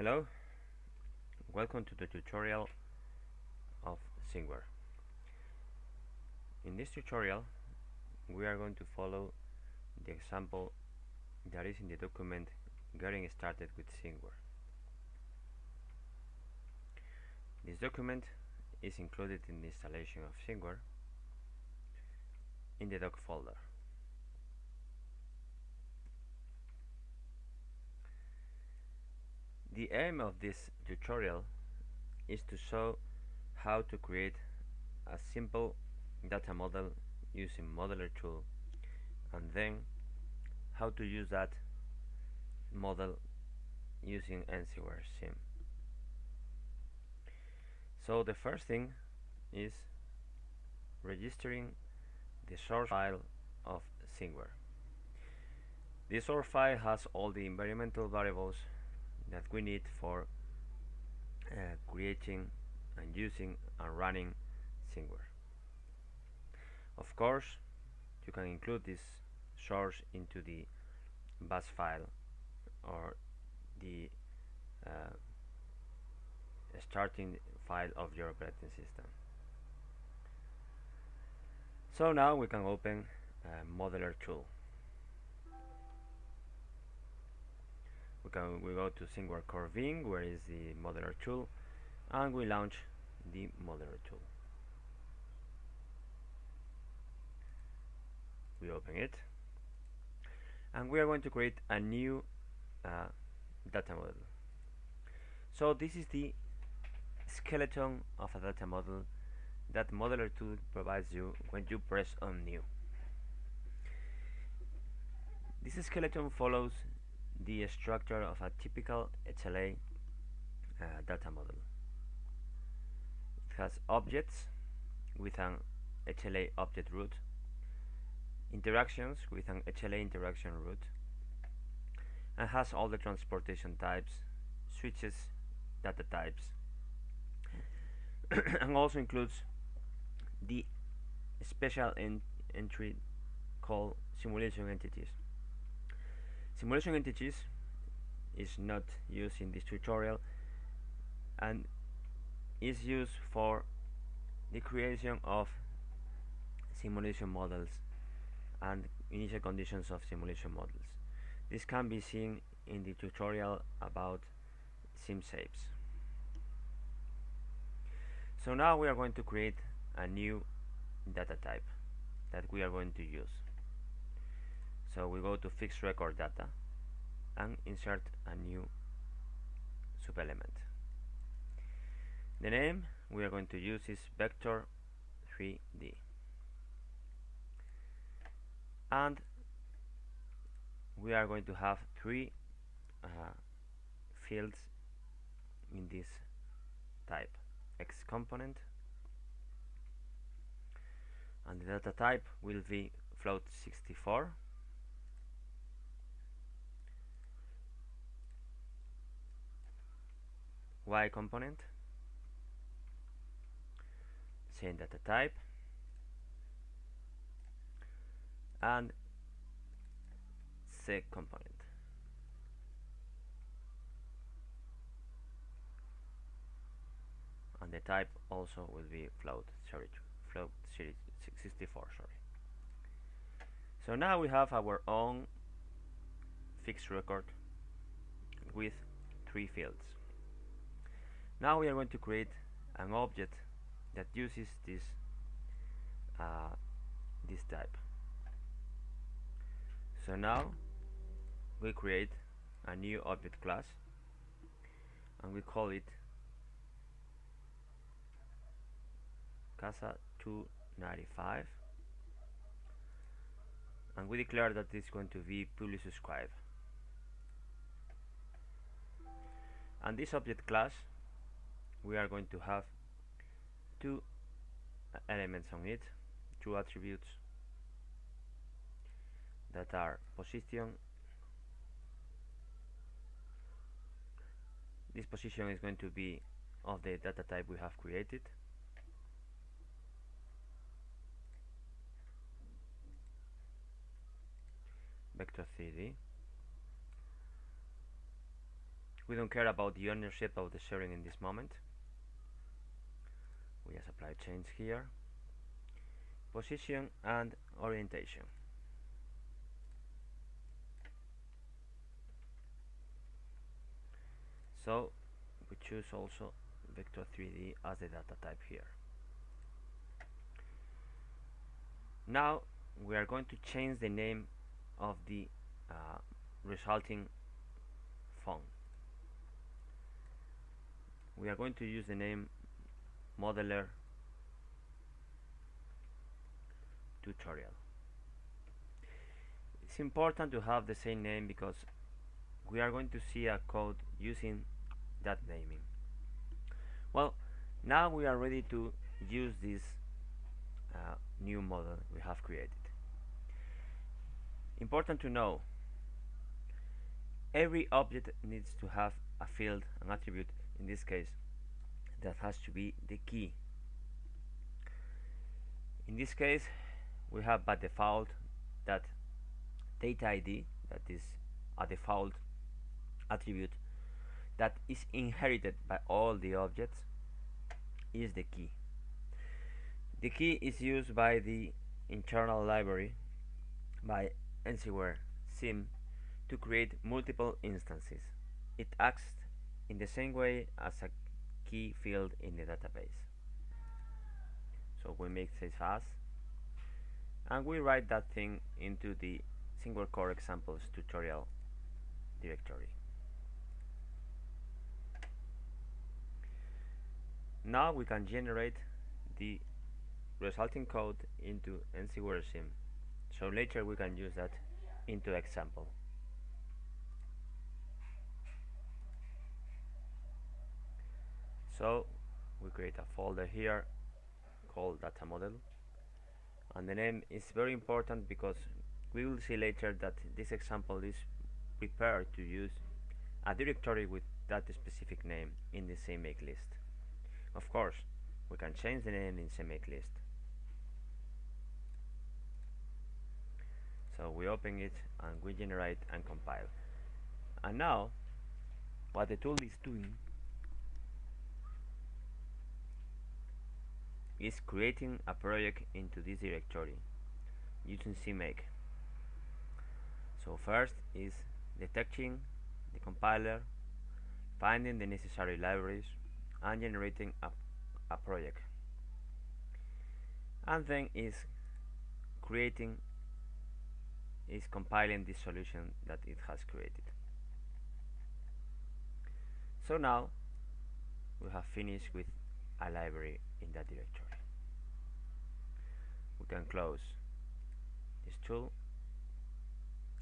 Hello, welcome to the tutorial of Simware. In this tutorial, we are going to follow the example that is in the document Getting Started with Simware. This document is included in the installation of Simware in the doc folder. The aim of this tutorial is to show how to create a simple data model using Modeler tool, and then how to use that model using Simware Sim. So the first thing is registering the source file of Simware. This source file has all the environmental variables that we need for creating and using and running Simware. Of course, you can include this source into the bus file or the starting file of your operating system. So now we can open Modeler tool. We go to Simware Core Vim, where is the Modeler tool, and we launch the Modeler tool. We open it, and we are going to create a new data model. So this is the skeleton of a data model that Modeler tool provides you when you press on New. This skeleton follows the structure of a typical HLA data model. It has objects with an HLA object root, interactions with an HLA interaction root, and has all the transportation types, switches, data types, and also includes the special entry called simulation entities. Simulation entities is not used in this tutorial and is used for the creation of simulation models and initial conditions of simulation models. This can be seen in the tutorial about SimShapes. So now we are going to create a new data type that we are going to use. So we go to fixed record data and insert a new subelement. The name we are going to use is vector 3D, and we are going to have three fields in this type: X component, and the data type will be float 64, Y component, same data type, and Z component. And the type also will be float 64. So now we have our own fixed record with three fields. Now we are going to create an object that uses this type. So now we create a new object class and we call it Casa 295, and we declare that it's going to be public subscribe. And this object class, we are going to have two elements on it, two attributes that are position. This position is going to be of the data type we have created, vector 3D. We don't care about the ownership of the sharing in this moment. We just apply change here, position and orientation. So we choose also vector 3D as the data type here. Now we are going to change the name of the resulting font. We are going to use the name modeler tutorial. It's important to have the same name because we are going to see a code using that naming. Well, now we are ready to use this new model we have created. Important to know, every object needs to have a field, an attribute in this case, that has to be the key. In this case, we have by default that data ID, that is a default attribute that is inherited by all the objects, is the key. The key is used by the internal library by Simware sim to create multiple instances. It acts in the same way as a key field in the database. So we make this fast and we write that thing into the Simware core examples tutorial directory. Now we can generate the resulting code into Simware sim. So later we can use that into example. So we create a folder here called data model, and the name is very important because we will see later that this example is prepared to use a directory with that specific name in the same make list. Of course, we can change the name in same make list. So we open it and we generate and compile. And now what the tool is doing is creating a project into this directory using CMake. So first is detecting the compiler, finding the necessary libraries and generating a project, and then is compiling this solution that it has created. So now we have finished with a library in that directory. We can close this tool,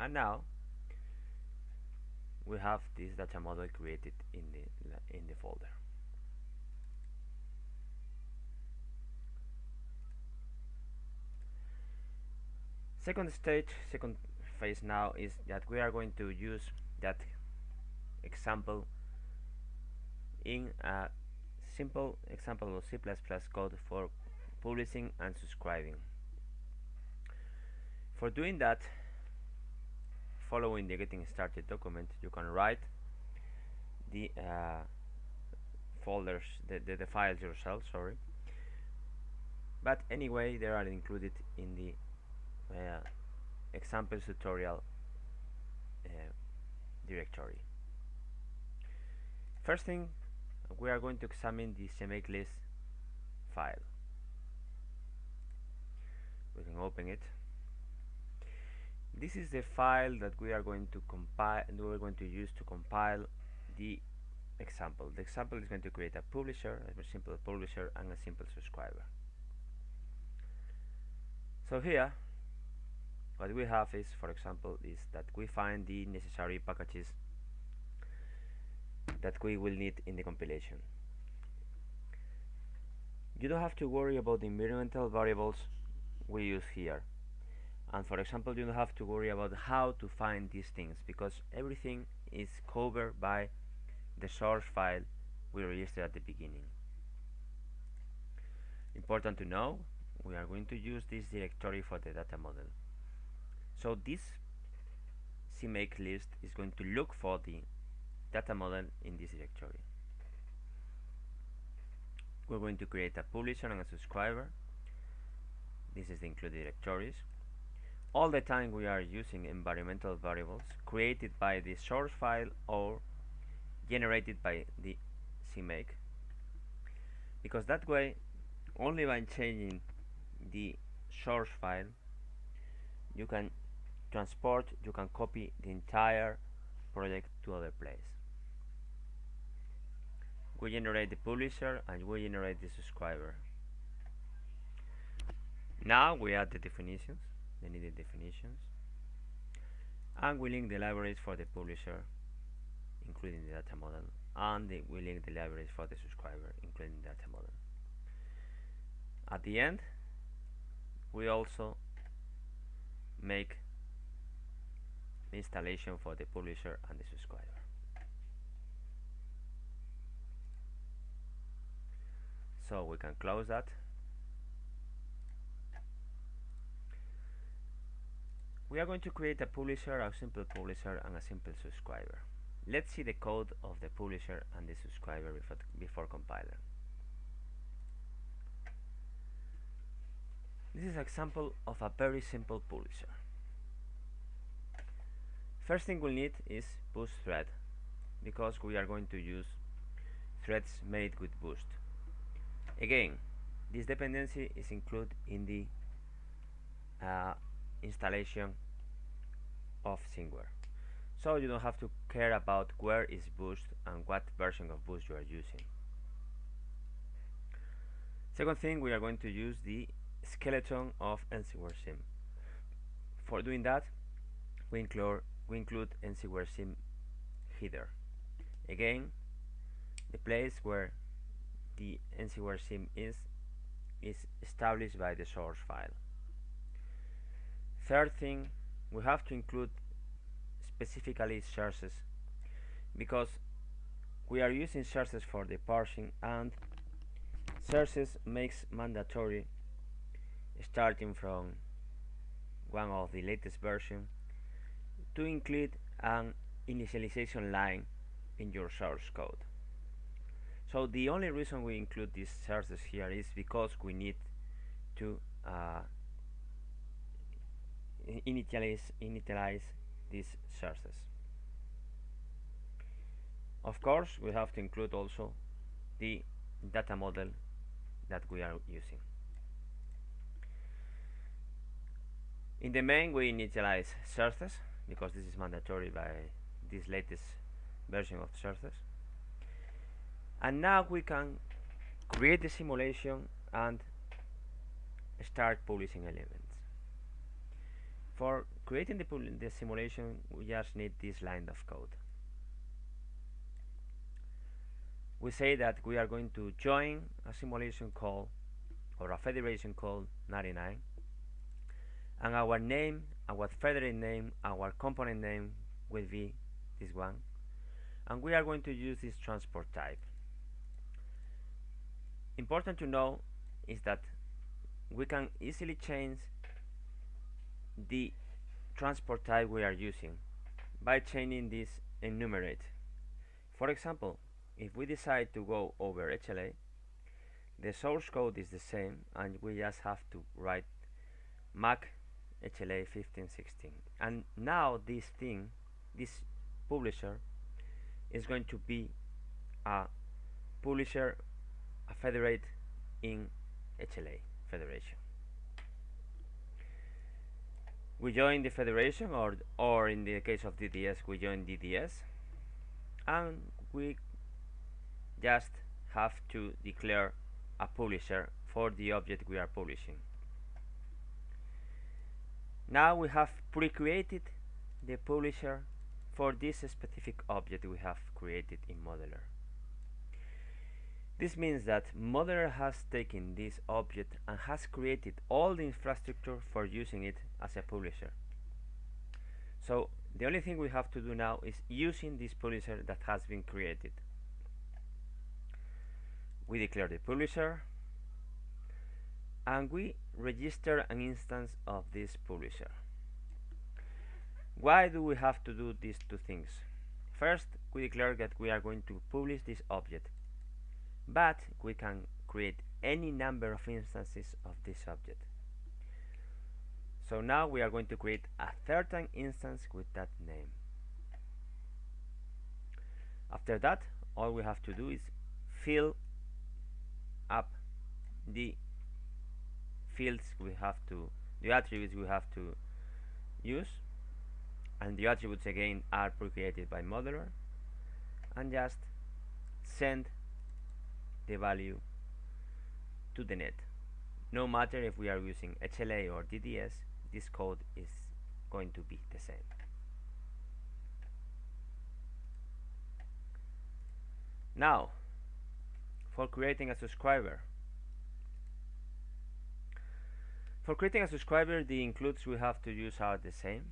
and now we have this data model created in the folder. Second phase now is that we are going to use that example in a simple example of C++ code for publishing and subscribing. For doing that, following the getting started document, you can write the folders, the files yourself, sorry. But anyway, they are included in the examples tutorial directory. First thing, we are going to examine the CMake list file. We can open it. This is the file that we are going to compile and we are going to use to compile the example. The example is going to create a publisher, a very simple publisher, and a simple subscriber. So here what we have is, for example, is that we find the necessary packages that we will need in the compilation. You don't have to worry about the environmental variables we use here, and for example you don't have to worry about how to find these things because everything is covered by the source file we registered at the beginning. Important to know, we are going to use this directory for the data model. So this CMake list is going to look for the data model in this directory. We're going to create a publisher and a subscriber. This is the included directories. All the time we are using environmental variables created by the source file or generated by the CMake, because that way only by changing the source file you can copy the entire project to other place. We generate the publisher and we generate the subscriber. Now we add the definitions, the needed definitions, and we link the libraries for the publisher, including the data model, and we link the libraries for the subscriber, including the data model. At the end, we also make the installation for the publisher and the subscriber. So we can close that. We are going to create a publisher, a simple publisher, and a simple subscriber. Let's see the code of the publisher and the subscriber before compiler. This is an example of a very simple publisher. First thing we'll need is boost thread, because we are going to use threads made with boost. Again, this dependency is included in the installation of Simware, so you don't have to care about where is boost and what version of boost you are using. Second thing, we are going to use the skeleton of Simware Sim. For doing that, we include Simware Sim header. Again, the place where the Simware Sim is established by the source file. Third thing, we have to include specifically sources, because we are using sources for the parsing, and sources makes mandatory, starting from one of the latest version, to include an initialization line in your source code. So the only reason we include these sources here is because we need to initialize these sources. Of course, we have to include also the data model that we are using. In the main, we initialize sources, because this is mandatory by this latest version of sources. And now we can create the simulation and start publishing elements. For creating the simulation, we just need this line of code. We say that we are going to join a simulation call or a federation call 99, and our name, our federate name, our component name will be this one, and we are going to use this transport type. Important to know is that we can easily change the transport type we are using by changing this enumerate. For example, if we decide to go over HLA, the source code is the same, and we just have to write Mac HLA 1516. And now this publisher is going to be a publisher, a federate in HLA federation. We join the federation, or in the case of DDS, we join DDS, and we just have to declare a publisher for the object we are publishing. Now we have pre-created the publisher for this specific object we have created in Modeler. This means that Modeler has taken this object and has created all the infrastructure for using it as a publisher. So the only thing we have to do now is using this publisher that has been created. We declare the publisher, and we register an instance of this publisher. Why do we have to do these two things? First, we declare that we are going to publish this object, but we can create any number of instances of this object. So now we are going to create a certain instance with that name. After that, all we have to do is fill up the fields we have to, the attributes we have to use, and the attributes again are pre-created by modeler, and just send the value to the net. No matter if we are using HLA or DDS, this code is going to be the same. Now, for creating a subscriber. For creating a subscriber, the includes we have to use are the same.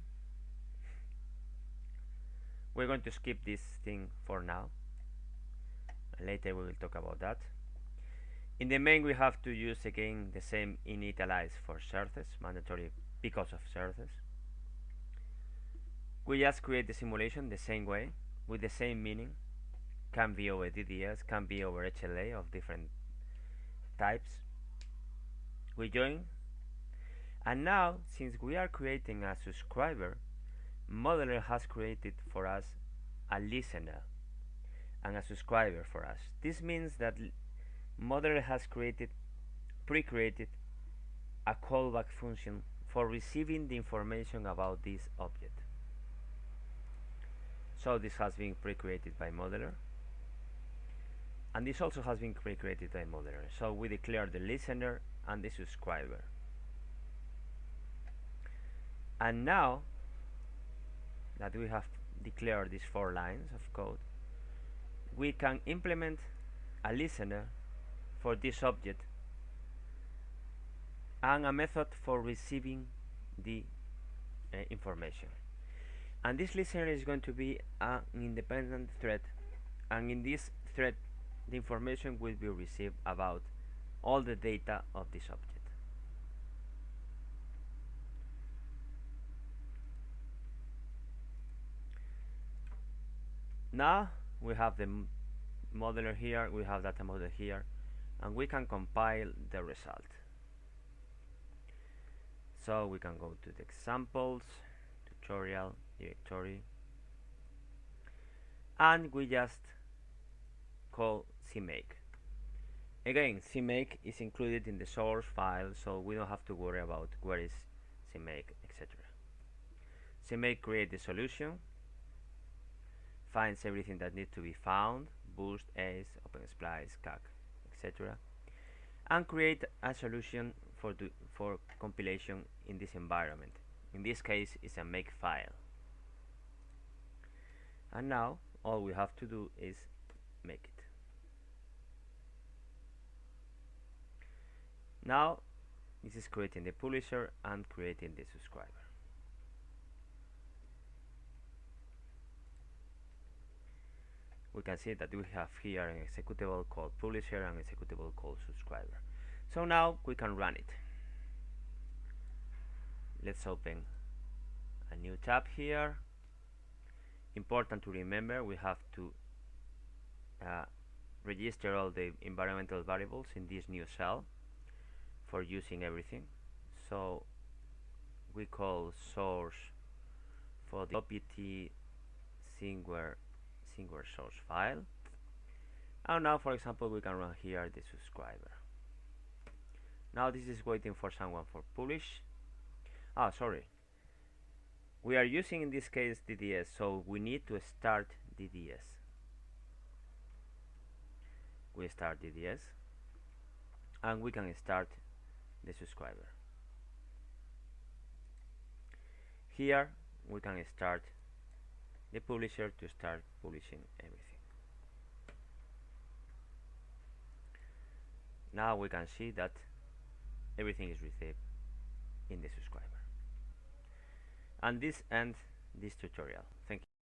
We're going to skip this thing for now. Later we will talk about that. In the main, we have to use again the same initialize for sources, mandatory because of sources. We just create the simulation the same way, with the same meaning. Can be over DDS, can be over HLA of different types. We join. And now, since we are creating a subscriber, modeler has created for us a listener and a subscriber for us. This means that modeler has pre-created a callback function for receiving the information about this object. So this has been pre-created by modeler, and this also has been pre-created by modeler. So we declare the listener and the subscriber. And now that we have declared these 4 lines of code, we can implement a listener for this object and a method for receiving the information. And this listener is going to be an independent thread, and in this thread the information will be received about all the data of this object. Now we have the modeler here, we have data model here, and we can compile the result. So we can go to the examples, tutorial, directory, and we just call CMake. Again, CMake is included in the source file, so we don't have to worry about where is CMake, etc. CMake creates the solution, finds everything that needs to be found, boost, ACE, OpenSplice, CAC, etc., and create a solution for compilation in this environment. In this case, it's a make file. And now all we have to do is make it. Now this is creating the publisher and creating the subscriber. We can see that we have here an executable called publisher and executable called subscriber. So now we can run it. Let's open a new tab here. Important to remember, we have to register all the environmental variables in this new cell for using everything. So we call source for the opt Simware source file, and now for example we can run here the subscriber. Now this is waiting for someone for publish. Sorry, we are using in this case DDS, so we need to start DDS. We start DDS and we can start the subscriber. Here we can start the publisher to start publishing everything. Now we can see that everything is received in the subscriber. And this ends this tutorial. Thank you.